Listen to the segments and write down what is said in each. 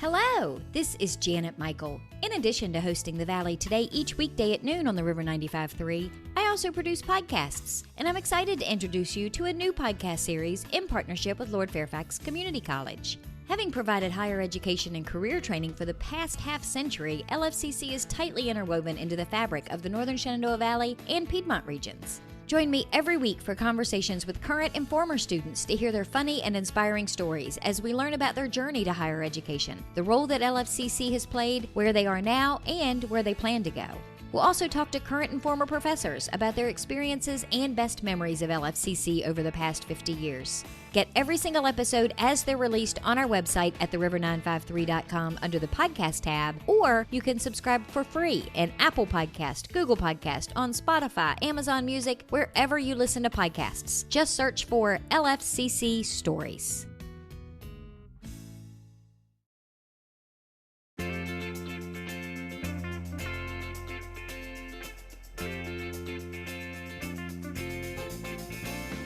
Hello, this is Janet Michael. In addition to hosting The Valley Today each weekday at noon on the River 95.3, I also produce podcasts, and I'm excited to introduce you to a new podcast series in partnership with Lord Fairfax Community College. Having provided higher education and career training for the past half-century, LFCC is tightly interwoven into the fabric of the Northern Shenandoah Valley and Piedmont regions. Join me every week for conversations with current and former students to hear their funny and inspiring stories as we learn about their journey to higher education, the role that LFCC has played, where they are now, and where they plan to go. We'll also talk to current and former professors about their experiences and best memories of LFCC over the past 50 years. Get every single episode as they're released on our website at theriver953.com under the podcast tab, or you can subscribe for free in Apple Podcast, Google Podcast, on Spotify, Amazon Music, wherever you listen to podcasts. Just search for LFCC Stories.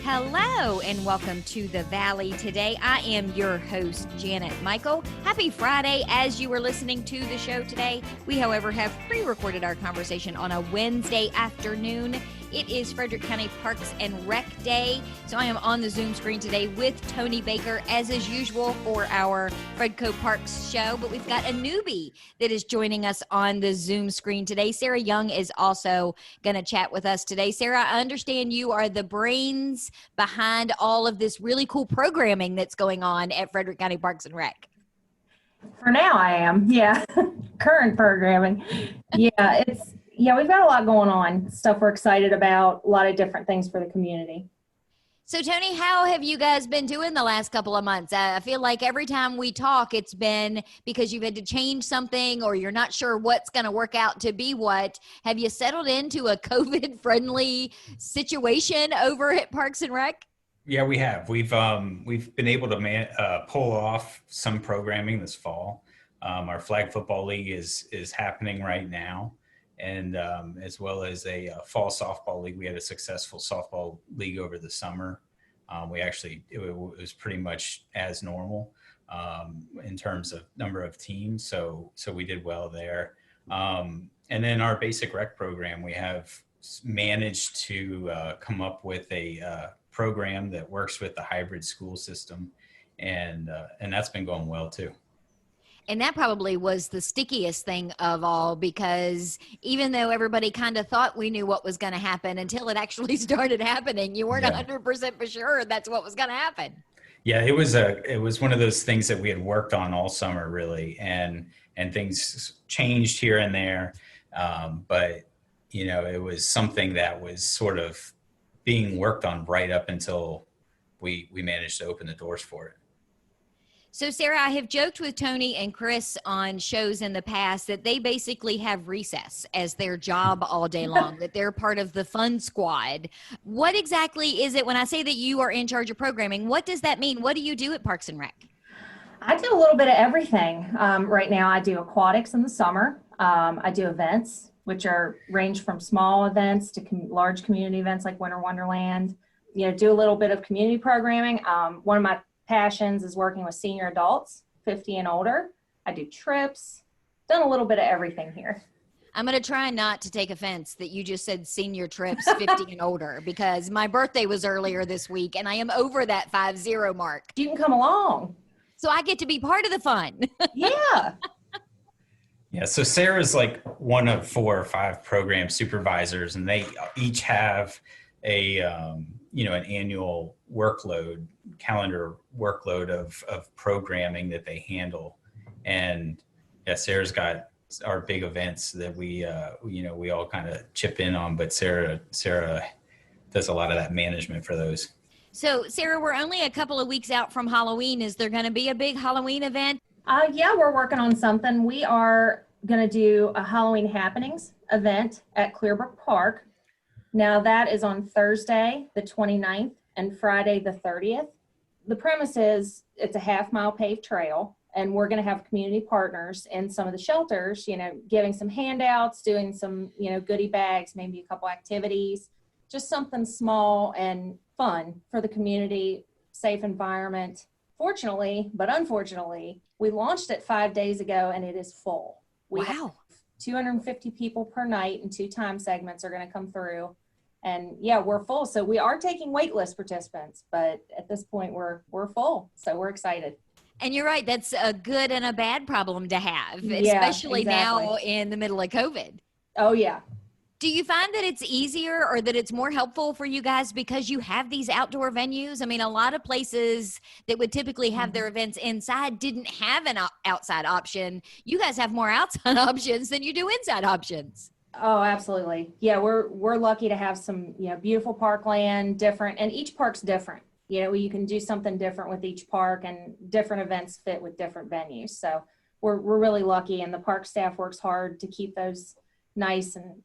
Hello and welcome to The Valley Today. I am your host, Janet Michael. Happy Friday as you are listening to the show today. We, however, have pre-recorded our conversation on a Wednesday afternoon. It is Frederick County Parks and Rec Day, so I am on the Zoom screen today with Tony Baker, as is usual for our Fredco Parks show, but we've got a newbie that is joining us on the Zoom screen today. Sarah Young is also going to chat with us today. Sarah, I understand you are the brains behind all of this really cool programming that's going on at Frederick County Parks and Rec. For now, I am. Yeah. Current programming. Yeah, we've got a lot going on, stuff we're excited about, a lot of different things for the community. So, Tony, how have you guys been doing the last couple of months? I feel like every time we talk, it's been because you've had to change something or you're not sure what's going to work out to be what. Have you settled into a COVID-friendly situation over at Parks and Rec? Yeah, we have. We've been able to pull off some programming this fall. Our flag football league is happening right now. And as well as a fall softball league. We had a successful softball league over the summer. It was pretty much as normal in terms of number of teams. So we did well there. And then our basic rec program, we have managed to come up with a program that works with the hybrid school system. And that's been going well too. And that probably was the stickiest thing of all, because even though everybody kind of thought we knew what was going to happen until it actually started happening, you weren't 100% for sure that's what was going to happen. Yeah, it was one of those things that we had worked on all summer, really, and things changed here and there. But, it was something that was sort of being worked on right up until we managed to open the doors for it. So, Sarah, I have joked with Tony and Chris on shows in the past that they basically have recess as their job all day long, that they're part of the fun squad. What exactly is it when I say that you are in charge of programming? What does that mean? What do you do at Parks and Rec? I do a little bit of everything. Right now, I do aquatics in the summer. I do events, which range from small events to large community events like Winter Wonderland. Do a little bit of community programming. One of my passions is working with senior adults, 50 and older. I do trips, done a little bit of everything here. I'm going to try not to take offense that you just said senior trips 50 and older, because my birthday was earlier this week and I am over that 50 mark. You can come along. So I get to be part of the fun. Yeah. Yeah, so Sarah's like one of 4 or 5 program supervisors, and they each have an annual calendar workload of programming that they handle. And yeah, Sarah's got our big events that we all kind of chip in on, but Sarah does a lot of that management for those. So Sarah, we're only a couple of weeks out from Halloween. Is there going to be a big Halloween event? Yeah, we're working on something. We are going to do a Halloween happenings event at Clearbrook Park. Now that is on Thursday, the 29th and Friday, the 30th. The premise is it's a half-mile paved trail, and we're going to have community partners in some of the shelters, giving some handouts, doing some, goodie bags, maybe a couple activities, just something small and fun for the community, safe environment. Fortunately, but unfortunately, We launched it 5 days ago and it is full. We have Wow. 250 people per night and 2 time segments are going to come through. And yeah, we're full. So we are taking wait list participants, but at this point we're full. So we're excited. And you're right. That's a good and a bad problem to have, Yeah, especially exactly. now in the middle of COVID. Oh yeah. Do you find that it's easier or that it's more helpful for you guys because you have these outdoor venues? I mean, a lot of places that would typically have their events inside didn't have an outside option. You guys have more outside options than you do inside options. Oh, absolutely. Yeah, we're lucky to have some, beautiful parkland, different, and each park's different. You can do something different with each park, and different events fit with different venues. So we're really lucky, and the park staff works hard to keep those nice and,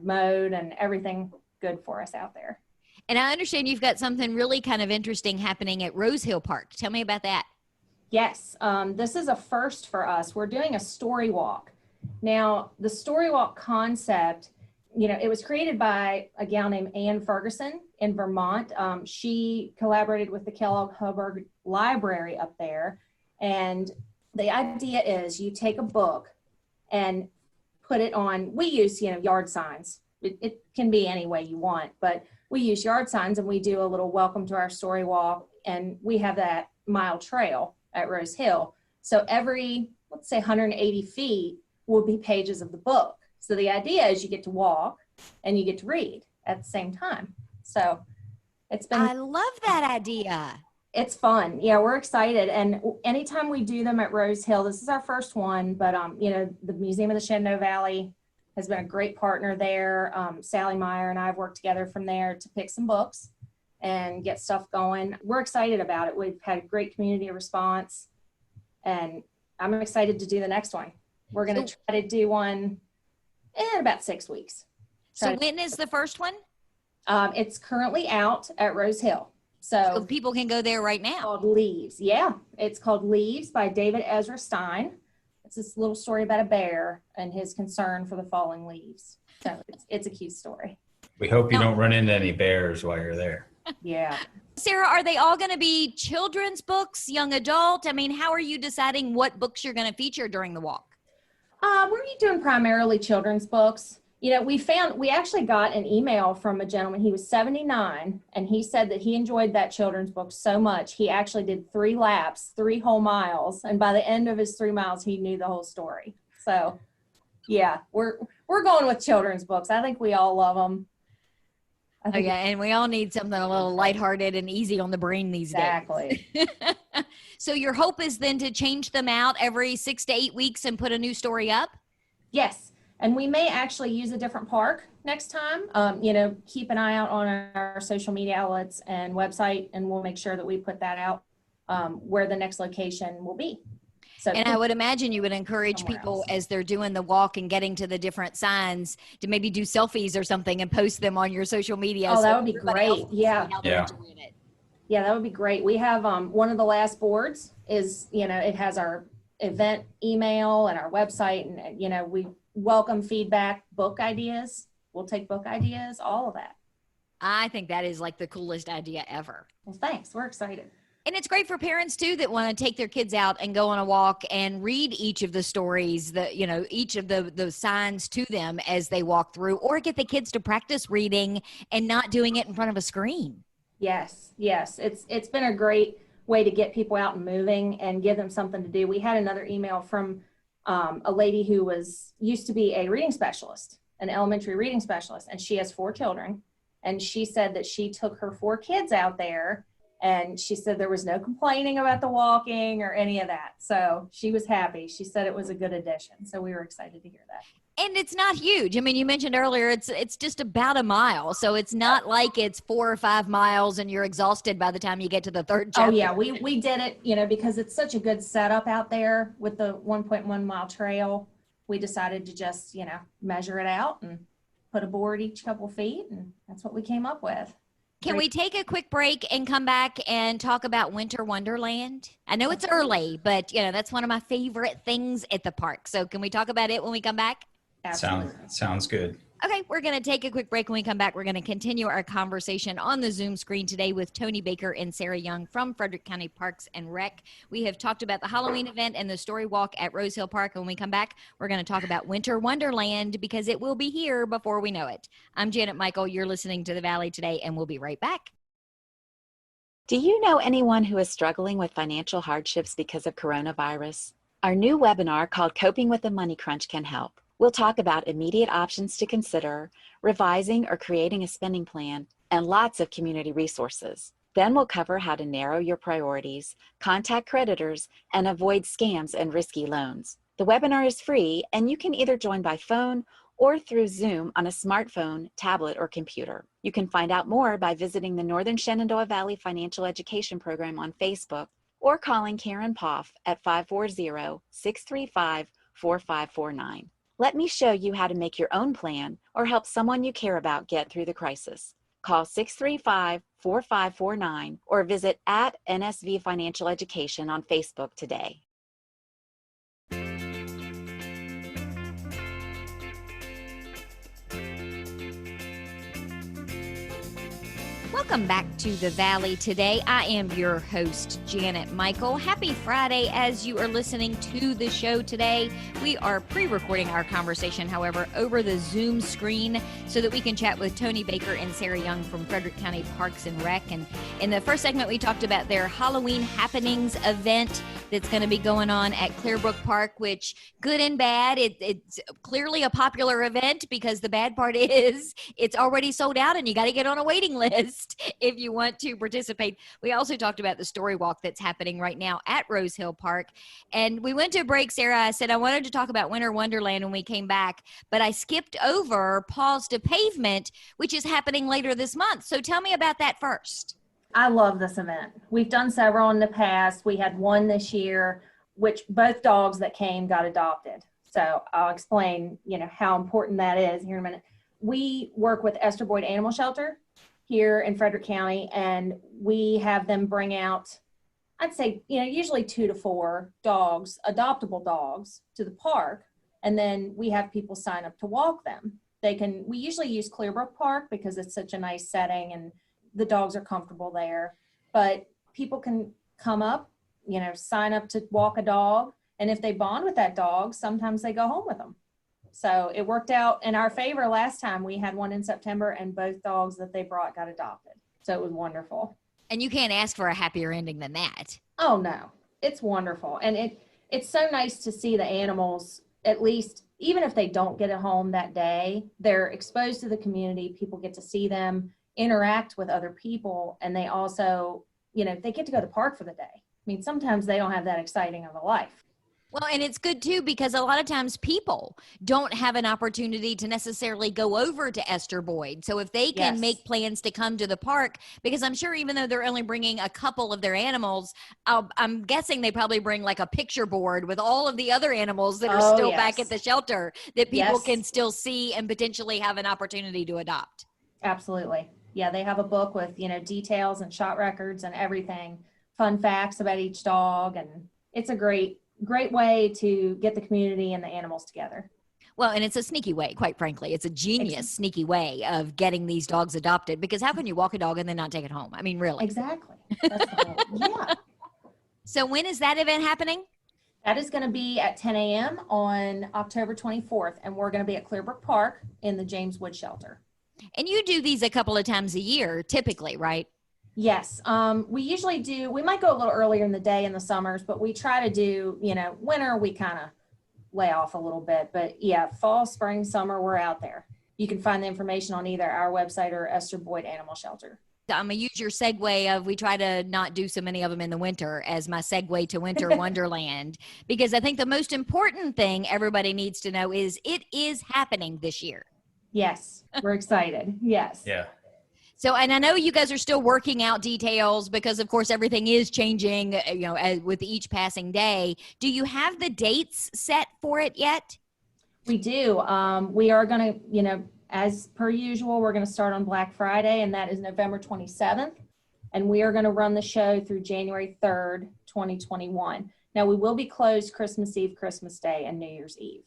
mowed and everything good for us out there. And I understand you've got something really kind of interesting happening at Rose Hill Park. Tell me about that. Yes, this is a first for us. We're doing a story walk. Now, the story walk concept, it was created by a gal named Ann Ferguson in Vermont. She collaborated with the Kellogg Hubbard Library up there. And the idea is you take a book and put it on, we use, yard signs. It can be any way you want, but we use yard signs and we do a little welcome to our story walk. And we have that mile trail at Rose Hill. So every, let's say 180 feet will be pages of the book. So the idea is you get to walk and you get to read at the same time. So I love that idea. It's fun. Yeah, we're excited. And anytime we do them at Rose Hill, this is our first one, but the Museum of the Shenandoah Valley has been a great partner there. Sally Meyer and I have worked together from there to pick some books and get stuff going. We're excited about it. We've had great community response, and I'm excited to do the next one. We're going to try to do one in about 6 weeks. So when is the first one? It's currently out at Rose Hill. So people can go there right now. It's called Leaves. Yeah, it's called Leaves by David Ezra Stein. It's this little story about a bear and his concern for the falling leaves. So it's a cute story. We hope you don't run into any bears while you're there. Yeah. Sarah, are they all going to be children's books, young adult? I mean, how are you deciding what books you're going to feature during the walk? We're doing primarily children's books. We actually got an email from a gentleman. He was 79, and he said that he enjoyed that children's book so much. He actually did 3 laps, 3 whole miles. And by the end of his 3 miles, he knew the whole story. So yeah, we're going with children's books. I think we all love them. And we all need something a little lighthearted and easy on the brain these days. Exactly. So your hope is then to change them out every 6 to 8 weeks and put a new story up? Yes. And we may actually use a different park next time. Keep an eye out on our social media outlets and website, and we'll make sure that we put that out where the next location will be. So, and I would imagine you would encourage people as they're doing the walk and getting to the different signs to maybe do selfies or something and post them on your social media. Oh, that would be great. Yeah. Yeah, that would be great. We have one of the last boards is, it has our event email and our website, and, we welcome feedback, book ideas. We'll take book ideas, all of that. I think that is like the coolest idea ever. Well, thanks. We're excited. And it's great for parents too that want to take their kids out and go on a walk and read each of the stories, each of the signs to them as they walk through, or get the kids to practice reading and not doing it in front of a screen. Yes. It's been a great way to get people out and moving and give them something to do. We had another email from a lady who used to be a reading specialist, an elementary reading specialist, and she has 4 children. And she said that she took her 4 kids out there, and she said there was no complaining about the walking or any of that. So she was happy. She said it was a good addition. So we were excited to hear that. And it's not huge. I mean, you mentioned earlier, it's just about a mile. So it's not like it's 4 or 5 miles and you're exhausted by the time you get to the third chapter. Oh yeah, we did it, because it's such a good setup out there with the 1.1 mile trail. We decided to just, measure it out and put a board each couple feet, and that's what we came up with. Can we take a quick break and come back and talk about Winter Wonderland? I know it's early, but that's one of my favorite things at the park. So can we talk about it when we come back? Absolutely. Sounds good. Okay, we're going to take a quick break. When we come back, we're going to continue our conversation on the Zoom screen today with Tony Baker and Sarah Young from Frederick County Parks and Rec. We have talked about the Halloween event and the story walk at Rose Hill Park. And when we come back, we're going to talk about Winter Wonderland because it will be here before we know it. I'm Janet Michael. You're listening to The Valley Today, and we'll be right back. Do you know anyone who is struggling with financial hardships because of coronavirus? Our new webinar called Coping with the Money Crunch can help. We'll talk about immediate options to consider, revising or creating a spending plan, and lots of community resources. Then we'll cover how to narrow your priorities, contact creditors, and avoid scams and risky loans. The webinar is free, and you can either join by phone or through Zoom on a smartphone, tablet, or computer. You can find out more by visiting the Northern Shenandoah Valley Financial Education Program on Facebook or calling Karen Poff at 540-635-4549. Let me show you how to make your own plan or help someone you care about get through the crisis. Call 635-4549 or visit at NSV Financial Education on Facebook today. Welcome back to The Valley Today. I am your host, Janet Michael. Happy Friday as you are listening to the show today. We are pre-recording our conversation, however, over the Zoom screen so that we can chat with Tony Baker and Sarah Young from Frederick County Parks and Rec. And in the first segment, we talked about their Halloween Happenings event that's going to be going on at Clearbrook Park, which, good and bad, it's clearly a popular event because the bad part is it's already sold out and you got to get on a waiting list if you want to participate. We also talked about the story walk that's happening right now at Rose Hill Park. And we went to a break, Sarah. I said I wanted to talk about Winter Wonderland when we came back, but I skipped over Paws to Pavement, which is happening later this month. So tell me about that first. I love this event. We've done several in the past. We had one this year, which both dogs that came got adopted. So I'll explain, how important that is here in a minute. We work with Esther Boyd Animal Shelter here in Frederick County, and we have them bring out, I'd say, usually 2 to 4 dogs, adoptable dogs, to the park. And then we have people sign up to walk them. We usually use Clearbrook Park because it's such a nice setting and the dogs are comfortable there, but people can come up, sign up to walk a dog. And if they bond with that dog, sometimes they go home with them. So it worked out in our favor last time. We had one in September and both dogs that they brought got adopted. So it was wonderful. And you can't ask for a happier ending than that. Oh no, it's wonderful. And it's so nice to see the animals, at least, even if they don't get a home that day, they're exposed to the community. People get to see them interact with other people. And they also, they get to go to the park for the day. I mean, sometimes they don't have that exciting of a life. Well, and it's good too, because a lot of times people don't have an opportunity to necessarily go over to Esther Boyd. So if they can make plans to come to the park, because I'm sure even though they're only bringing a couple of their animals, I'm guessing they probably bring like a picture board with all of the other animals that are still back at the shelter that people can still see and potentially have an opportunity to adopt. Absolutely. Yeah, they have a book with, details and shot records and everything, fun facts about each dog. And it's a great way to get the community and the animals together. Well, and it's a sneaky way, quite frankly. It's a genius, sneaky way of getting these dogs adopted, because how can you walk a dog and then not take it home? I mean, really. Exactly. That's the whole, yeah. So when is that event happening? That is going to be at 10 a.m. on October 24th, and we're going to be at Clearbrook Park in the James Wood Shelter. And you do these a couple of times a year, typically, right? Yes. We usually do, we might go a little earlier in the day in the summers, but we try to do, winter, we kind of lay off a little bit. But yeah, fall, spring, summer, we're out there. You can find the information on either our website or Esther Boyd Animal Shelter. I'm going to use your segue of we try to not do so many of them in the winter as my segue to Winter Wonderland, because I think the most important thing everybody needs to know is it is happening this year. Yes, we're excited. Yes. Yeah. So, and I know you guys are still working out details because, of course, everything is changing, with each passing day. Do you have the dates set for it yet? We do. We are going to, as per usual, we're going to start on Black Friday, and that is November 27th. And we are going to run the show through January 3rd, 2021. Now, we will be closed Christmas Eve, Christmas Day, and New Year's Eve.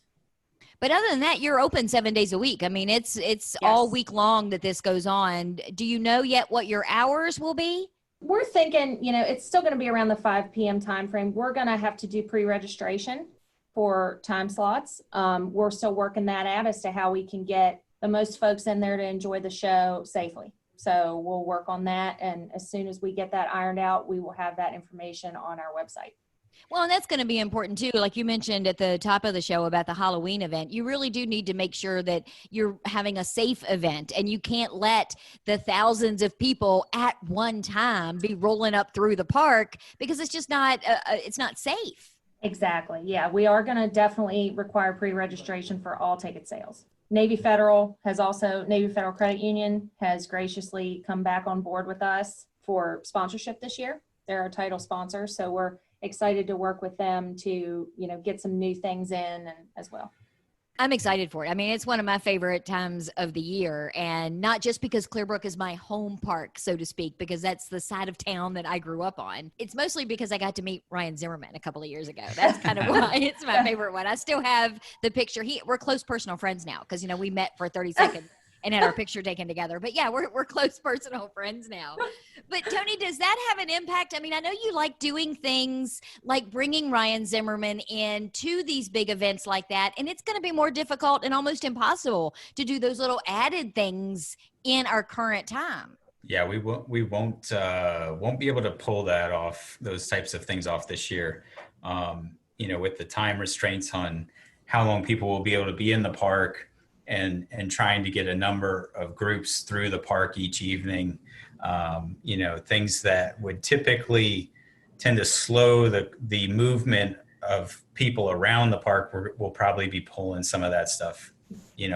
But other than that, you're open 7 days a week. I mean, it's all week long that this goes on. Do you know yet what your hours will be? We're thinking, it's still going to be around the 5 p.m. time frame. We're going to have to do pre-registration for time slots. We're still working that out as to how we can get the most folks in there to enjoy the show safely. So we'll work on that. And as soon as we get that ironed out, we will have that information on our website. Well, and that's going to be important too. Like you mentioned at the top of the show about the Halloween event, you really do need to make sure that you're having a safe event, and you can't let the thousands of people at one time be rolling up through the park, because it's just not, it's not safe. Exactly. Yeah, we are going to definitely require pre-registration for all ticket sales. Navy Federal Credit Union has graciously come back on board with us for sponsorship this year. They're our title sponsor. So we're excited to work with them to, get some new things in and as well. I'm excited for it. I mean, it's one of my favorite times of the year, and not just because Clearbrook is my home park, so to speak, because that's the side of town that I grew up on. It's mostly because I got to meet Ryan Zimmerman a couple of years ago. That's kind of why it's my favorite one. I still have the picture. We're close personal friends now because, we met for 30 seconds and had our picture taken together. But yeah, we're close personal friends now. But Tony, does that have an impact? I mean, I know you like doing things like bringing Ryan Zimmerman in to these big events like that, and it's going to be more difficult and almost impossible to do those little added things in our current time. Yeah, we won't be able to pull that off, those types of things off this year. With the time restraints on how long people will be able to be in the park, and trying to get a number of groups through the park each evening, things that would typically tend to slow the movement of people around the park. We'll probably be pulling some of that stuff,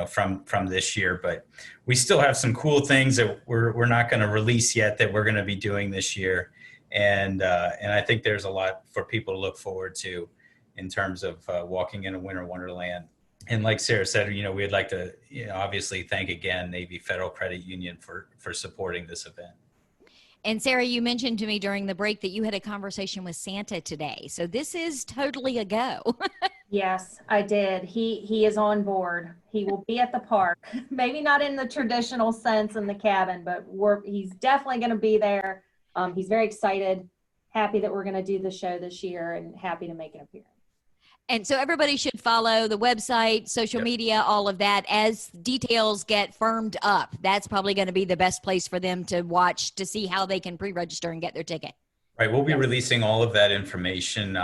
from this year. But we still have some cool things that we're not going to release yet that we're going to be doing this year. And I think there's a lot for people to look forward to in terms of walking in a winter wonderland. And like Sarah said, we'd like to, obviously thank again Navy Federal Credit Union for supporting this event. And Sarah, you mentioned to me during the break that you had a conversation with Santa today. So this is totally a go. Yes, I did. He is on board. He will be at the park. Maybe not in the traditional sense in the cabin, but he's definitely going to be there. He's very excited, happy that we're going to do the show this year, and happy to make an appearance. And so everybody should follow the website, social media, all of that as details get firmed up. That's probably going to be the best place for them to watch to see how they can pre-register and get their ticket. Right. We'll be releasing all of that information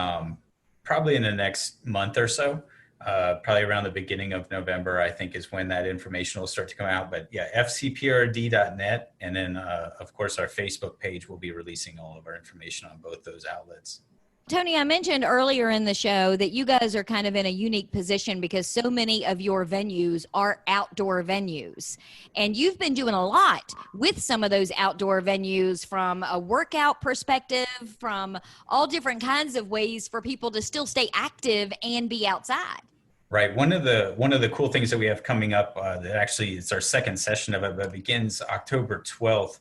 probably in the next month or so. Probably around the beginning of November, I think, is when that information will start to come out. But yeah, fcprd.net. And then, of course, our Facebook page will be releasing all of our information on both those outlets. Tony, I mentioned earlier in the show that you guys are kind of in a unique position because so many of your venues are outdoor venues. And you've been doing a lot with some of those outdoor venues, from a workout perspective, from all different kinds of ways for people to still stay active and be outside. Right. One of the cool things that we have coming up, that actually it's our second session of it, but begins October 12th.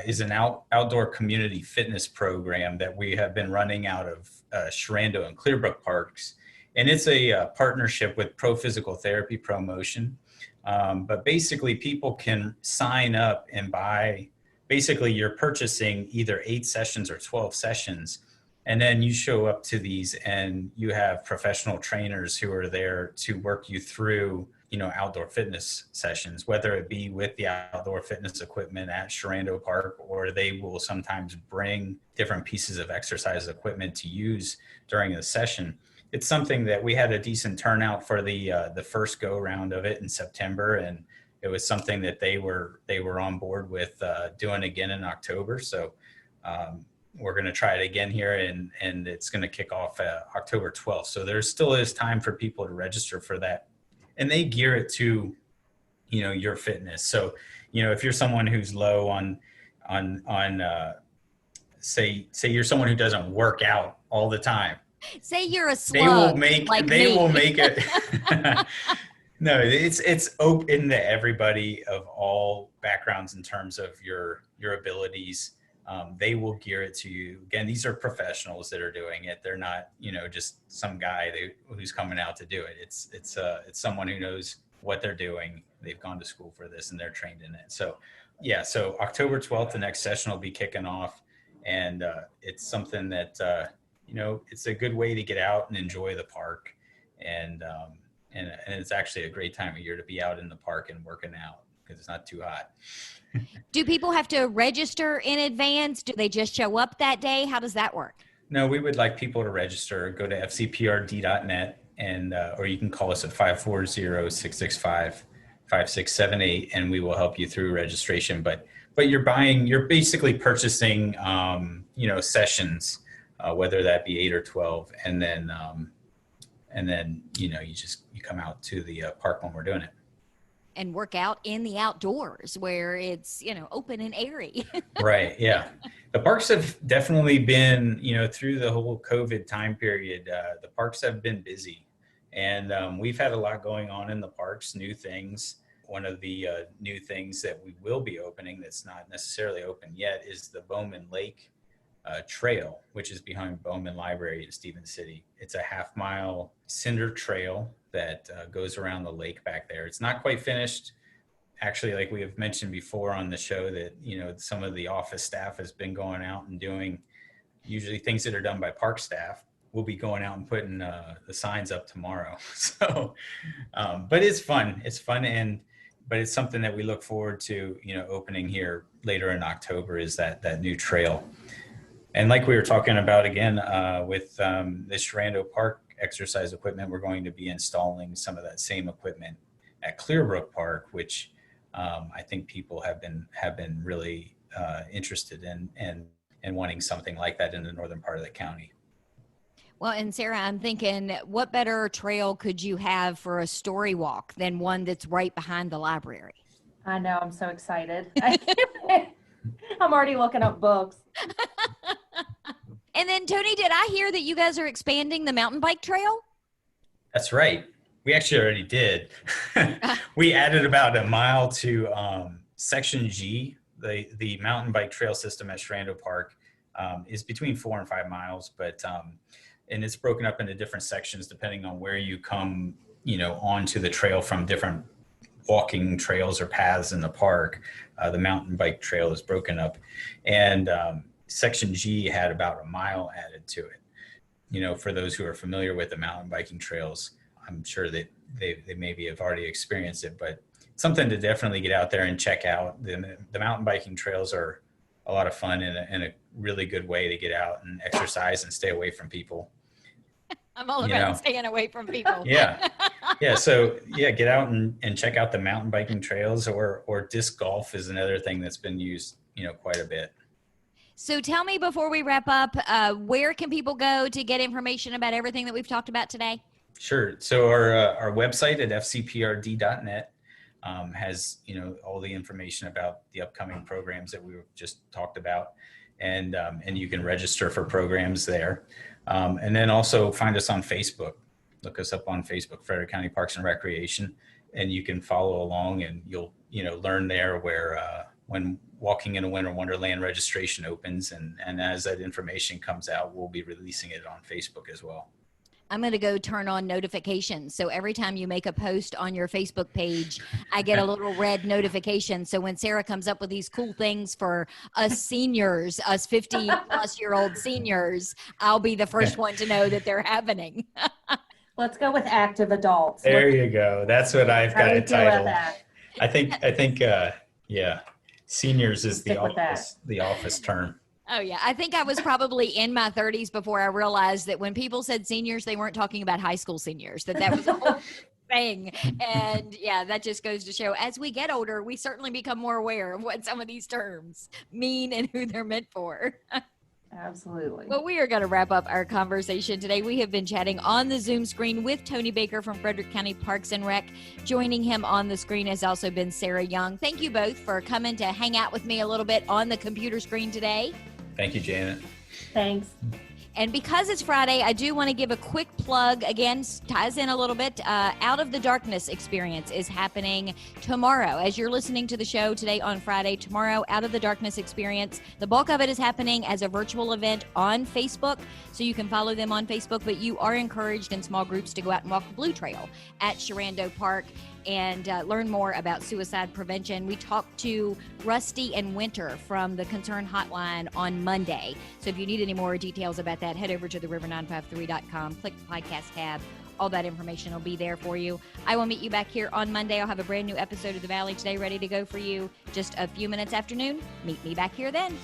Is an outdoor community fitness program that we have been running out of Shenandoah and Clearbrook parks. And it's a partnership with Pro Physical Therapy Promotion. But basically people can sign up and buy, basically you're purchasing either 8 sessions or 12 sessions. And then you show up to these and you have professional trainers who are there to work you through outdoor fitness sessions, whether it be with the outdoor fitness equipment at Shenandoah Park, or they will sometimes bring different pieces of exercise equipment to use during the session. It's something that we had a decent turnout for the first go round of it in September, and it was something that they were on board with doing again in October. So we're going to try it again here, and it's going to kick off October 12th. So there still is time for people to register for that. And they gear it to, your fitness. So, if you're someone who's low on say you're someone who doesn't work out all the time. Say you're a slug. They will make it. No, it's open to everybody of all backgrounds in terms of your abilities. they will gear it to you. Again, these are professionals that are doing it. They're not, just some guy who's coming out to do it. It's someone who knows what they're doing. They've gone to school for this and they're trained in it. So yeah, so October 12th, the next session will be kicking off, and it's something that, it's a good way to get out and enjoy the park. And it's actually a great time of year to be out in the park and working out because it's not too hot. Do people have to register in advance? Do they just show up that day? How does that work? No, we would like people to register. Go to fcprd.net, and or you can call us at 540-665-5678, and we will help you through registration. But you're basically purchasing, sessions, whether that be 8 or 12, and then you come out to the park when we're doing it. And work out in the outdoors where it's, open and airy. Right. Yeah. The parks have definitely been, through the whole COVID time period, the parks have been busy, and we've had a lot going on in the parks, new things. One of the new things that we will be opening that's not necessarily open yet is the Bowman Lake Trail, which is behind Bowman Library in Stevens City. It's a half-mile cinder trail that goes around the lake back there. It's not quite finished. Actually, like we have mentioned before on the show, that some of the office staff has been going out and doing usually things that are done by park staff. We'll be going out and putting the signs up tomorrow. So, but it's fun. It's fun, but it's something that we look forward to, opening here later in October, is that new trail. And like we were talking about again, with the Sharando Park exercise equipment, we're going to be installing some of that same equipment at Clearbrook Park, which I think people have been really interested in and wanting something like that in the northern part of the county. Well, and Sarah, I'm thinking, what better trail could you have for a story walk than one that's right behind the library? I know, I'm so excited. I'm already looking up books. And then, Tony, did I hear that you guys are expanding the mountain bike trail? That's right. We actually already did. We added about a mile to Section G. The mountain bike trail system at Sharando Park is between 4 and 5 miles, but and it's broken up into different sections depending on where you come, onto the trail from different walking trails or paths in the park. The mountain bike trail is broken up, and Section G had about a mile added to it. For those who are familiar with the mountain biking trails, I'm sure that they maybe have already experienced it, but something to definitely get out there and check out. The mountain biking trails are a lot of fun and a really good way to get out and exercise and stay away from people. I'm all about staying away from people. Yeah. So get out and check out the mountain biking trails, or disc golf is another thing that's been used, quite a bit. So tell me, before we wrap up, where can people go to get information about everything that we've talked about today? Sure. So our website at fcprd.net has, all the information about the upcoming programs that we just talked about, and you can register for programs there. And then also find us on Facebook. Look us up on Facebook, Frederick County Parks and Recreation, and you can follow along, and you'll, learn there where when Walking in a Winter Wonderland registration opens, and as that information comes out, we'll be releasing it on Facebook as well. I'm going to go turn on notifications. So every time you make a post on your Facebook page, I get a little red notification. So when Sarah comes up with these cool things for us seniors, us 50-plus-year-old seniors, I'll be the first one to know that they're happening. Let's go with active adults. There you go. That's what I've got a title. I think, seniors is the office term. Oh, yeah. I think I was probably in my 30s before I realized that when people said seniors, they weren't talking about high school seniors, that was a whole thing. And yeah, that just goes to show, as we get older, we certainly become more aware of what some of these terms mean and who they're meant for. Absolutely. Well, we are going to wrap up our conversation today. We have been chatting on the Zoom screen with Tony Baker from Frederick County Parks and Rec. Joining him on the screen has also been Sarah Young. Thank you both for coming to hang out with me a little bit on the computer screen today. Thank you, Janet. Thanks. And because it's Friday, I do want to give a quick plug. Again, ties in a little bit. Out of the Darkness experience is happening tomorrow. As you're listening to the show today on Friday, tomorrow, Out of the Darkness experience. The bulk of it is happening as a virtual event on Facebook, so you can follow them on Facebook, but you are encouraged in small groups to go out and walk the Blue Trail at Sharando Park and learn more about suicide prevention. We talked to Rusty and Winter from the Concern Hotline on Monday. So if you need any more details about that, head over to theriver953.com, click the podcast tab. All that information will be there for you. I will meet you back here on Monday. I'll have a brand new episode of The Valley Today ready to go for you just a few minutes after noon. Meet me back here then.